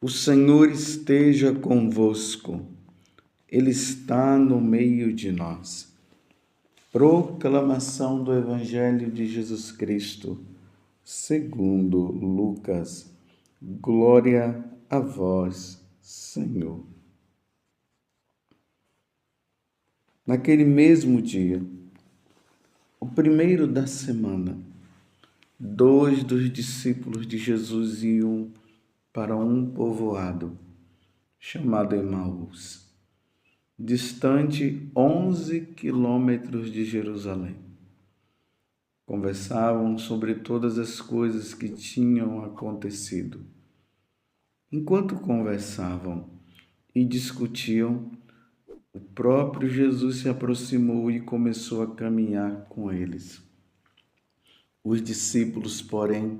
O Senhor esteja convosco, Ele está no meio de nós. Proclamação do Evangelho de Jesus Cristo, segundo Lucas. Glória a vós, Senhor. Naquele mesmo dia, o primeiro da semana, 2 dos discípulos de Jesus iam para um povoado chamado Emaús, distante 11 quilômetros de Jerusalém. Conversavam sobre todas as coisas que tinham acontecido. Enquanto conversavam e discutiam, o próprio Jesus se aproximou e começou a caminhar com eles. Os discípulos, porém,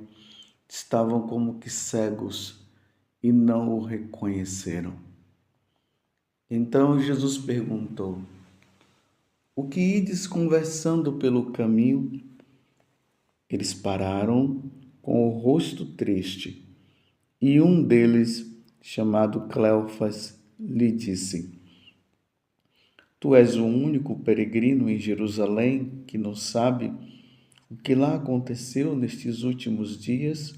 estavam como que cegos e não o reconheceram. Então Jesus perguntou: "O que ides conversando pelo caminho?" Eles pararam com o rosto triste, e um deles, chamado Cleofas, lhe disse: "Tu és o único peregrino em Jerusalém que não sabe o que lá aconteceu nestes últimos dias?"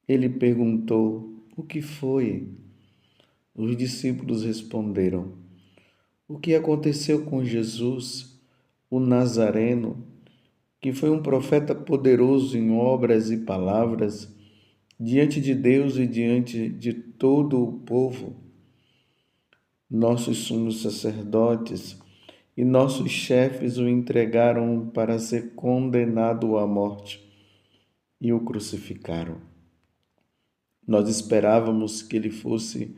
Ele perguntou: "O que foi?" Os discípulos responderam: "O que aconteceu com Jesus, o Nazareno, que foi um profeta poderoso em obras e palavras, diante de Deus e diante de todo o povo. Nossos sumos sacerdotes e nossos chefes o entregaram para ser condenado à morte e o crucificaram. Nós esperávamos que ele fosse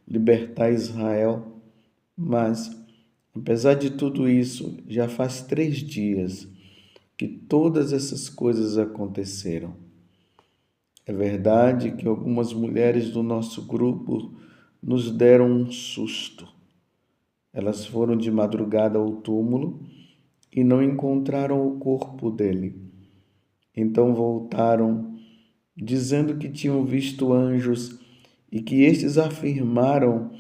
libertar Israel, mas, apesar de tudo isso, já faz 3 dias que todas essas coisas aconteceram. É verdade que algumas mulheres do nosso grupo nos deram um susto. Elas foram de madrugada ao túmulo e não encontraram o corpo dele. Então voltaram, dizendo que tinham visto anjos e que estes afirmaram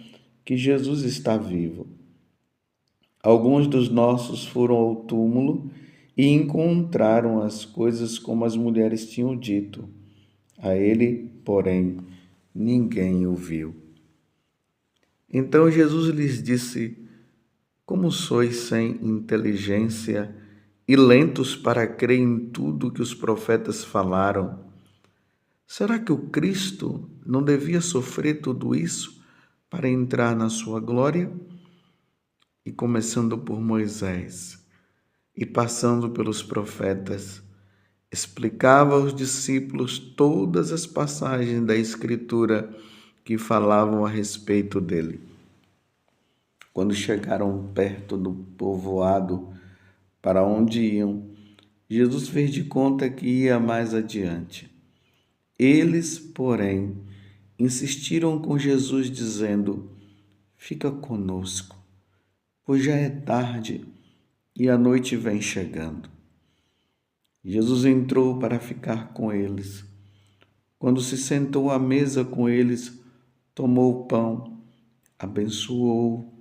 que Jesus está vivo. Alguns dos nossos foram ao túmulo e encontraram as coisas como as mulheres tinham dito. A ele, porém, ninguém o viu." Então Jesus lhes disse: "Como sois sem inteligência e lentos para crer em tudo que os profetas falaram? Será que o Cristo não devia sofrer tudo isso para entrar na sua glória?" E começando por Moisés e passando pelos profetas, explicava aos discípulos todas as passagens da Escritura que falavam a respeito dele. Quando chegaram perto do povoado para onde iam, Jesus fez de conta que ia mais adiante. Eles, porém, insistiram com Jesus, dizendo: "Fica conosco, pois já é tarde e a noite vem chegando." Jesus entrou para ficar com eles. Quando se sentou à mesa com eles, tomou o pão, abençoou,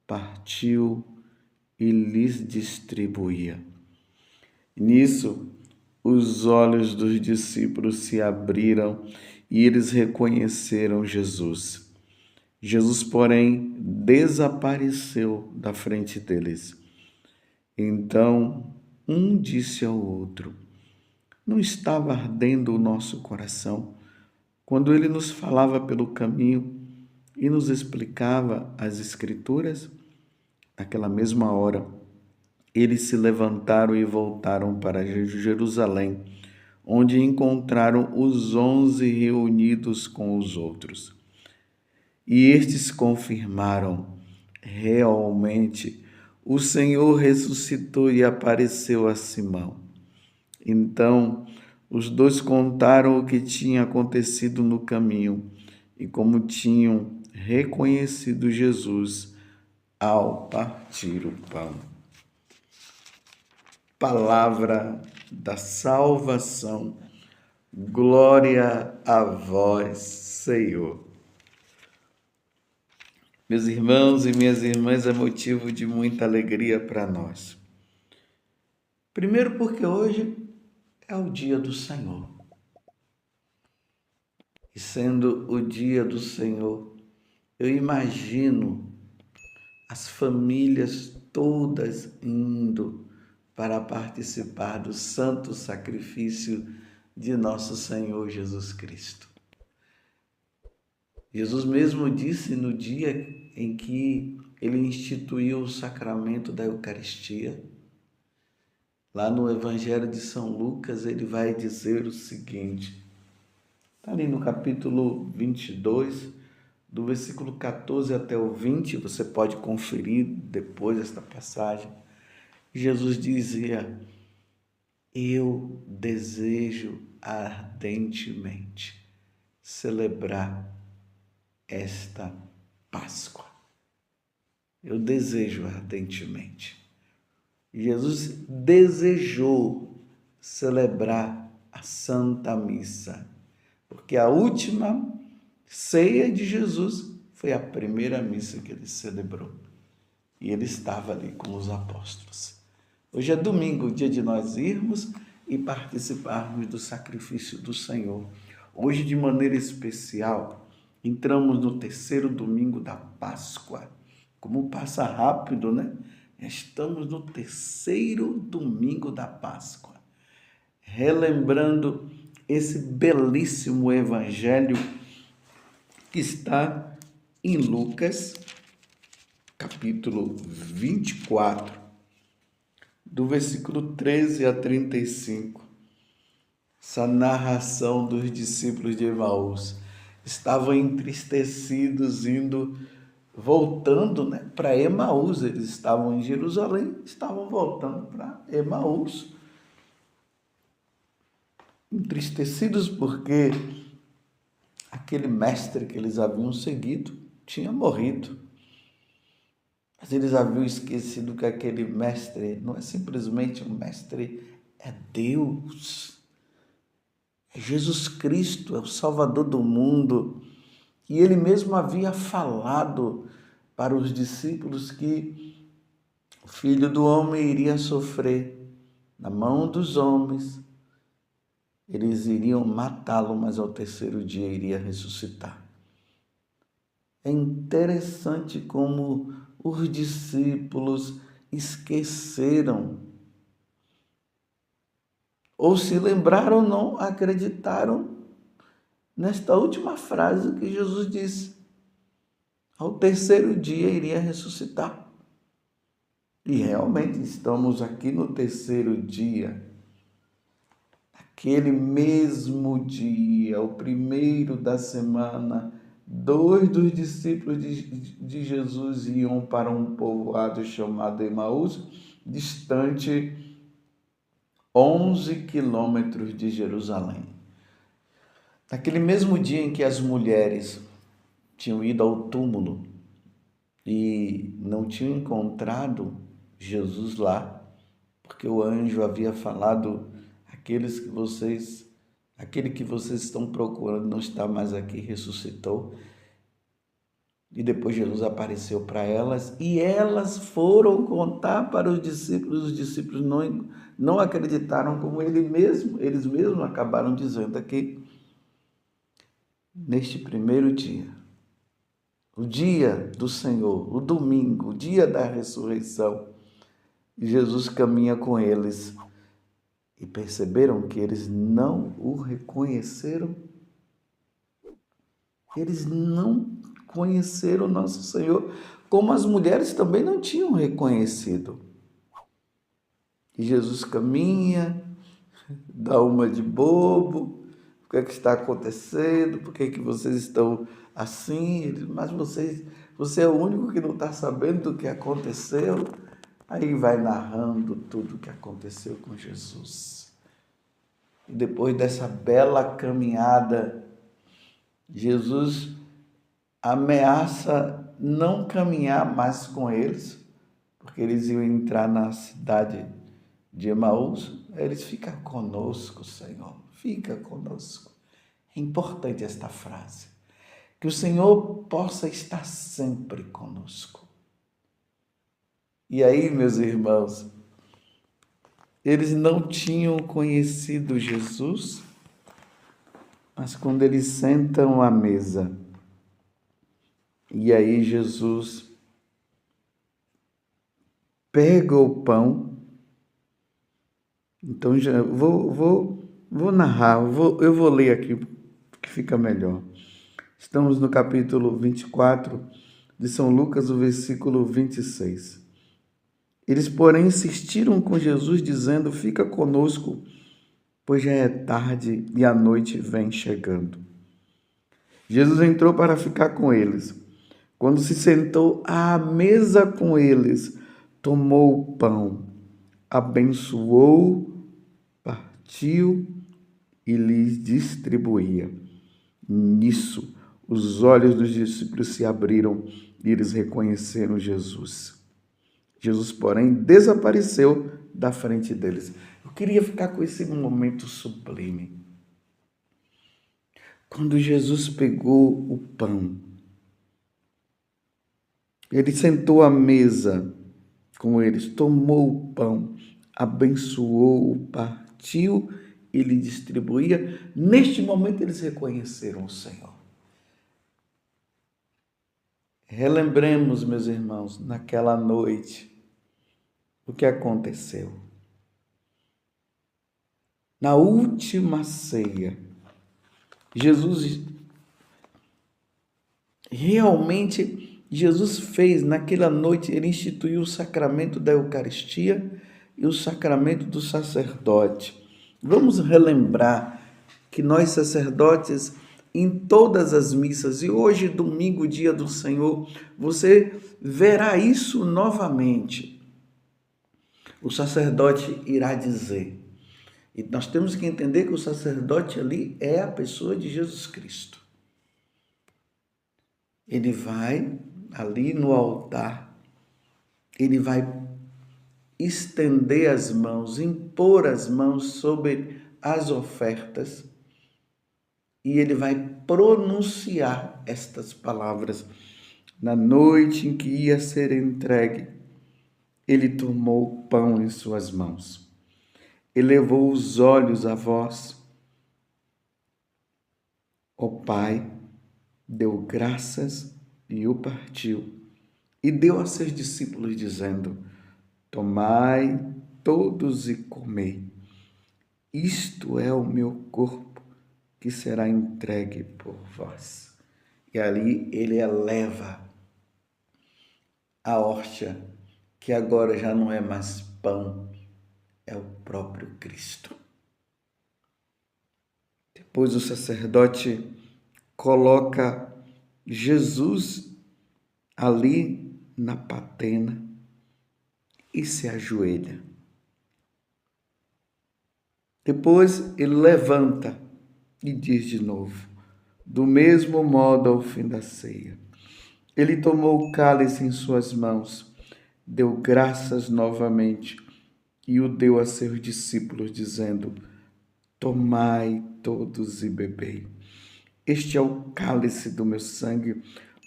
partiu e lhes distribuía. Nisso, os olhos dos discípulos se abriram e eles reconheceram Jesus. Jesus, porém, desapareceu da frente deles. Então, um disse ao outro: "Não estava ardendo o nosso coração quando ele nos falava pelo caminho e nos explicava as Escrituras?" Naquela mesma hora, eles se levantaram e voltaram para Jerusalém, onde encontraram os 11 reunidos com os outros. E estes confirmaram: "Realmente, o Senhor ressuscitou e apareceu a Simão." Então, os dois contaram o que tinha acontecido no caminho e como tinham reconhecido Jesus ao partir o pão. Palavra da salvação. Glória a vós, Senhor. Meus irmãos e minhas irmãs, é motivo de muita alegria para nós. Primeiro, porque hoje é o dia do Senhor. E sendo o dia do Senhor, eu imagino as famílias todas indo para participar do santo sacrifício de nosso Senhor Jesus Cristo. Jesus mesmo disse no dia em que ele instituiu o sacramento da Eucaristia, lá no Evangelho de São Lucas, ele vai dizer o seguinte, está ali no capítulo 22, do versículo 14 até o 20, você pode conferir depois esta passagem. Jesus dizia: eu desejo ardentemente celebrar esta Páscoa. Eu desejo ardentemente. Jesus desejou celebrar a Santa Missa, porque a última ceia de Jesus foi a primeira missa que ele celebrou. E ele estava ali com os apóstolos. Hoje é domingo, dia de nós irmos e participarmos do sacrifício do Senhor. Hoje, de maneira especial, entramos no terceiro domingo da Páscoa. Como passa rápido, né? Estamos no terceiro domingo da Páscoa, relembrando esse belíssimo evangelho que está em Lucas, capítulo 24, do versículo 13 a 35. Essa narração dos discípulos de Emaús. Estavam entristecidos voltando, né, para Emaús. Eles estavam em Jerusalém, estavam voltando para Emaús. Entristecidos porque aquele mestre que eles haviam seguido tinha morrido. Mas eles haviam esquecido que aquele mestre não é simplesmente um mestre, é Deus. É Jesus Cristo, é o Salvador do mundo. E ele mesmo havia falado para os discípulos que o Filho do Homem iria sofrer na mão dos homens. Eles iriam matá-lo, mas ao terceiro dia iria ressuscitar. É interessante como os discípulos esqueceram, ou se lembraram, não acreditaram nesta última frase que Jesus disse. Ao terceiro dia iria ressuscitar. E realmente estamos aqui no terceiro dia. Aquele mesmo dia, o primeiro da semana, 2 dos discípulos de Jesus iam para um povoado chamado Emaús, distante 11 quilômetros de Jerusalém. Naquele mesmo dia em que as mulheres tinham ido ao túmulo e não tinham encontrado Jesus lá, porque o anjo havia falado: aquele que vocês estão procurando não está mais aqui, ressuscitou. E depois Jesus apareceu para elas e elas foram contar para os discípulos não acreditaram, como eles mesmos acabaram dizendo aqui. Neste primeiro dia, o dia do Senhor, o domingo, o dia da ressurreição, Jesus caminha com eles e perceberam que eles não o reconheceram. Eles não conheceram nosso Senhor, como as mulheres também não tinham reconhecido. E Jesus caminha, dá uma de bobo: o que é que está acontecendo? Por que é que vocês estão assim? Mas você é o único que não está sabendo do que aconteceu. Aí vai narrando tudo o que aconteceu com Jesus. E depois dessa bela caminhada, Jesus ameaça não caminhar mais com eles, porque eles iam entrar na cidade de Emaús. Eles: fica conosco, Senhor, fica conosco. É importante esta frase. Que o Senhor possa estar sempre conosco. E aí, meus irmãos, eles não tinham conhecido Jesus, mas quando eles sentam à mesa, e aí Jesus pega o pão. Então já vou narrar, eu vou ler aqui que fica melhor. Estamos no capítulo 24 de São Lucas, o versículo 26. Eles, porém, insistiram com Jesus, dizendo: fica conosco, pois já é tarde e a noite vem chegando. Jesus entrou para ficar com eles. Quando se sentou à mesa com eles, tomou o pão, abençoou, partiu e lhes distribuía. Nisso, os olhos dos discípulos se abriram e eles reconheceram Jesus. Jesus, porém, desapareceu da frente deles. Eu queria ficar com esse momento sublime. Quando Jesus pegou o pão, ele sentou à mesa com eles, tomou o pão, abençoou, partiu e lhe distribuía. Neste momento eles reconheceram o Senhor. Relembremos, meus irmãos, naquela noite, o que aconteceu. Na última ceia, Jesus fez, naquela noite, ele instituiu o sacramento da Eucaristia e o sacramento do sacerdote. Vamos relembrar que nós sacerdotes, em todas as missas, e hoje, domingo, dia do Senhor, você verá isso novamente. O sacerdote irá dizer, e nós temos que entender que o sacerdote ali é a pessoa de Jesus Cristo. Ele vai ali no altar, ele vai estender as mãos, impor as mãos sobre as ofertas e ele vai pronunciar estas palavras. Na noite em que ia ser entregue, ele tomou o pão em suas mãos, elevou os olhos a vós, ó Pai, deu graças e o partiu, e deu a seus discípulos, dizendo: tomai todos e comei. Isto é o meu corpo, que será entregue por vós. E ali ele eleva a hóstia, que agora já não é mais pão, é o próprio Cristo. Depois o sacerdote coloca Jesus ali na patena e se ajoelha. Depois ele levanta e diz de novo, do mesmo modo ao fim da ceia. Ele tomou o cálice em suas mãos, deu graças novamente e o deu a seus discípulos, dizendo: tomai todos e bebei. Este é o cálice do meu sangue,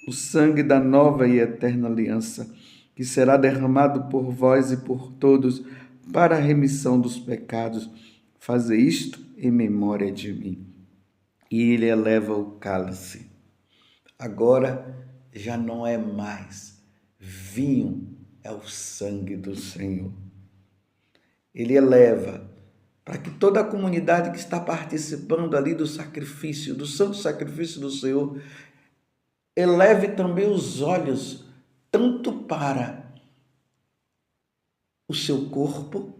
o sangue da nova e eterna aliança, que será derramado por vós e por todos para a remissão dos pecados. Faze isto em memória de mim. E ele eleva o cálice. Agora já não é mais vinho, é o sangue do Senhor. Ele eleva para que toda a comunidade que está participando ali do sacrifício, do santo sacrifício do Senhor, eleve também os olhos tanto para o seu corpo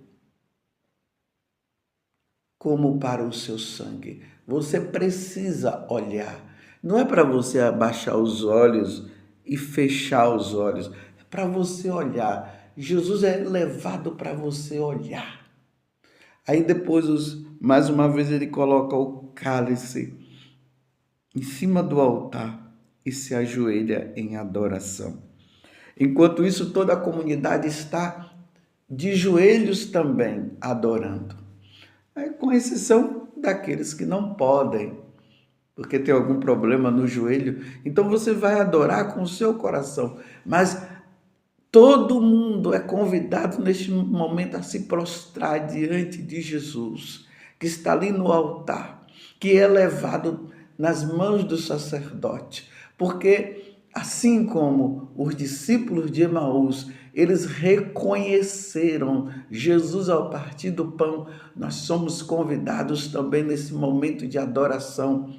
como para o seu sangue. Você precisa olhar. Não é para você abaixar os olhos e fechar os olhos. É para você olhar. Jesus é levado para você olhar. Aí depois, mais uma vez, ele coloca o cálice em cima do altar e se ajoelha em adoração. Enquanto isso, toda a comunidade está de joelhos também adorando. Com exceção daqueles que não podem porque tem algum problema no joelho. Então você vai adorar com o seu coração, mas todo mundo é convidado neste momento a se prostrar diante de Jesus, que está ali no altar, que é levado nas mãos do sacerdote, porque assim como os discípulos de Emaús, eles reconheceram Jesus ao partir do pão, nós somos convidados também nesse momento de adoração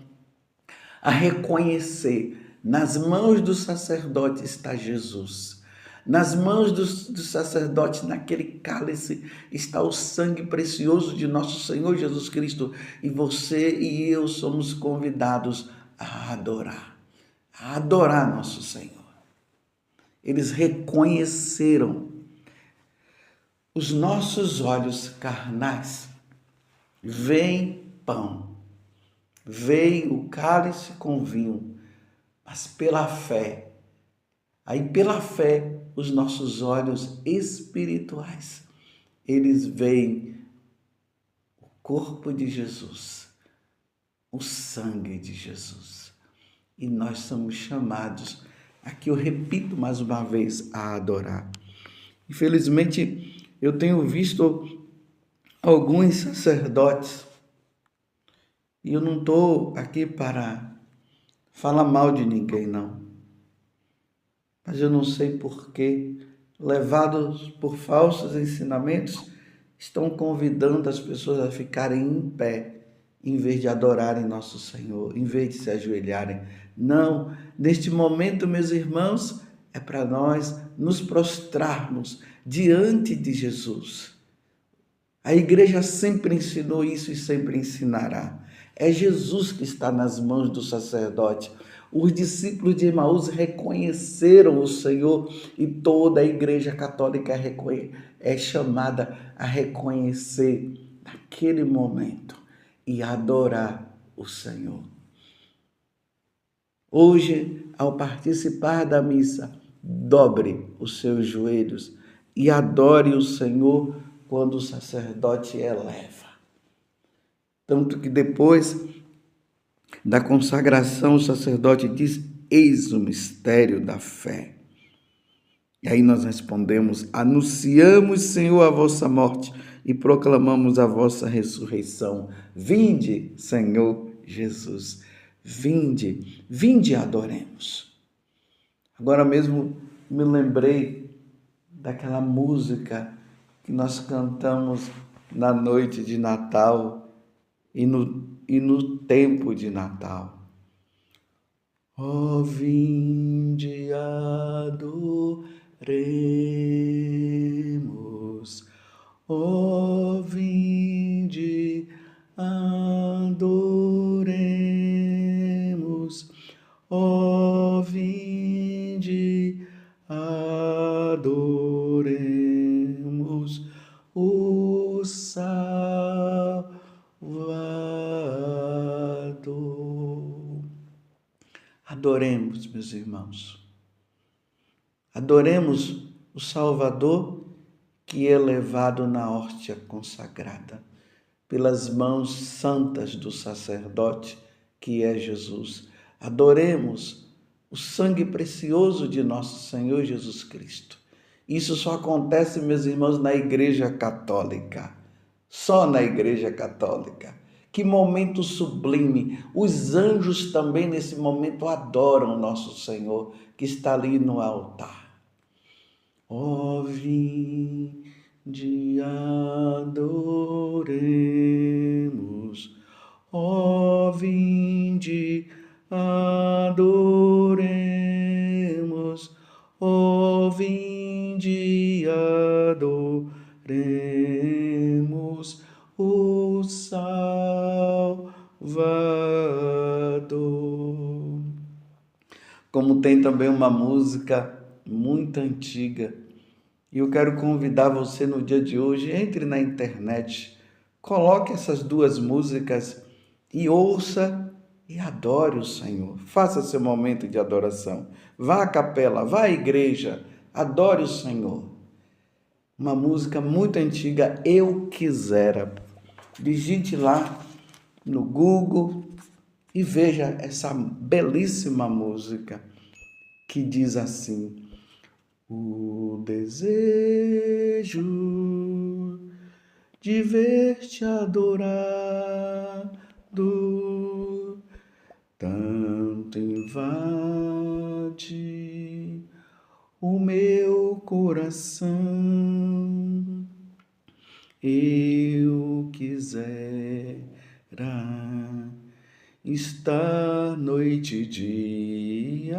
a reconhecer, nas mãos do sacerdote está Jesus. Nas mãos do sacerdote, naquele cálice, está o sangue precioso de nosso Senhor Jesus Cristo. E você e eu somos convidados a adorar nosso Senhor. Eles reconheceram. Os nossos olhos carnais veem pão, veem o cálice com vinho, mas pela fé, os nossos olhos espirituais, eles veem o corpo de Jesus, o sangue de Jesus. E nós somos chamados, aqui eu repito mais uma vez, a adorar. Infelizmente, eu tenho visto alguns sacerdotes, e eu não estou aqui para falar mal de ninguém, não. Mas eu não sei por que, levados por falsos ensinamentos, estão convidando as pessoas a ficarem em pé, em vez de adorarem nosso Senhor, em vez de se ajoelharem. Não, neste momento, meus irmãos, é para nós nos prostrarmos diante de Jesus. A igreja sempre ensinou isso e sempre ensinará. É Jesus que está nas mãos do sacerdote. Os discípulos de Emaús reconheceram o Senhor e toda a igreja católica é chamada a reconhecer naquele momento e adorar o Senhor. Hoje, ao participar da missa, dobre os seus joelhos e adore o Senhor quando o sacerdote eleva. Tanto que depois da consagração, o sacerdote diz: eis o mistério da fé. E aí nós respondemos: anunciamos, Senhor, a vossa morte e proclamamos a vossa ressurreição. Vinde, Senhor Jesus, vinde e adoremos. Agora mesmo me lembrei daquela música que nós cantamos na noite de Natal e no tempo de Natal. Ó, vinde adoremos, ó, vinde adoremos, ó, vinde adoremos o Salvador. Adoremos, meus irmãos. Adoremos o Salvador que é levado na hóstia consagrada pelas mãos santas do sacerdote que é Jesus. Adoremos o sangue precioso de nosso Senhor Jesus Cristo. Isso só acontece, meus irmãos, na Igreja Católica. Só na Igreja Católica. Que momento sublime! Os anjos também nesse momento adoram nosso Senhor, que está ali no altar. Ó, vinde adoremos, ó, vinde adoremos, ó, vinde adoremos o Salvador. Como tem também uma música muito antiga, e eu quero convidar você no dia de hoje, entre na internet, coloque essas duas músicas e ouça e adore o Senhor. Faça seu momento de adoração. Vá à capela, vá à igreja, adore o Senhor. Uma música muito antiga, Eu Quisera. Digite lá no Google e veja essa belíssima música que diz assim: o desejo de ver-te adorado tanto invade o meu coração. Eu quisera estar noite e dia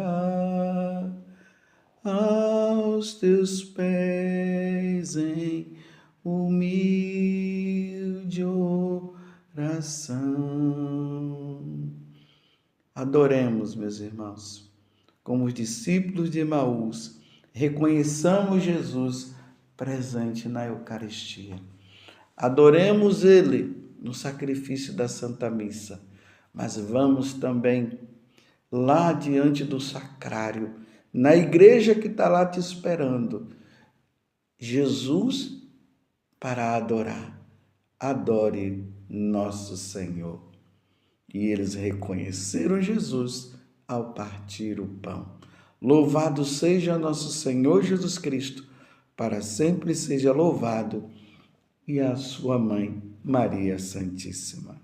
aos teus pés em humilde oração. Adoremos, meus irmãos, como os discípulos de Emaús, reconheçamos Jesus presente na Eucaristia. Adoremos Ele no sacrifício da Santa Missa, mas vamos também lá diante do sacrário, na igreja que está lá te esperando, Jesus para adorar. Adore nosso Senhor. E eles reconheceram Jesus ao partir o pão. Louvado seja nosso Senhor Jesus Cristo, para sempre seja louvado, e a sua mãe, Maria Santíssima.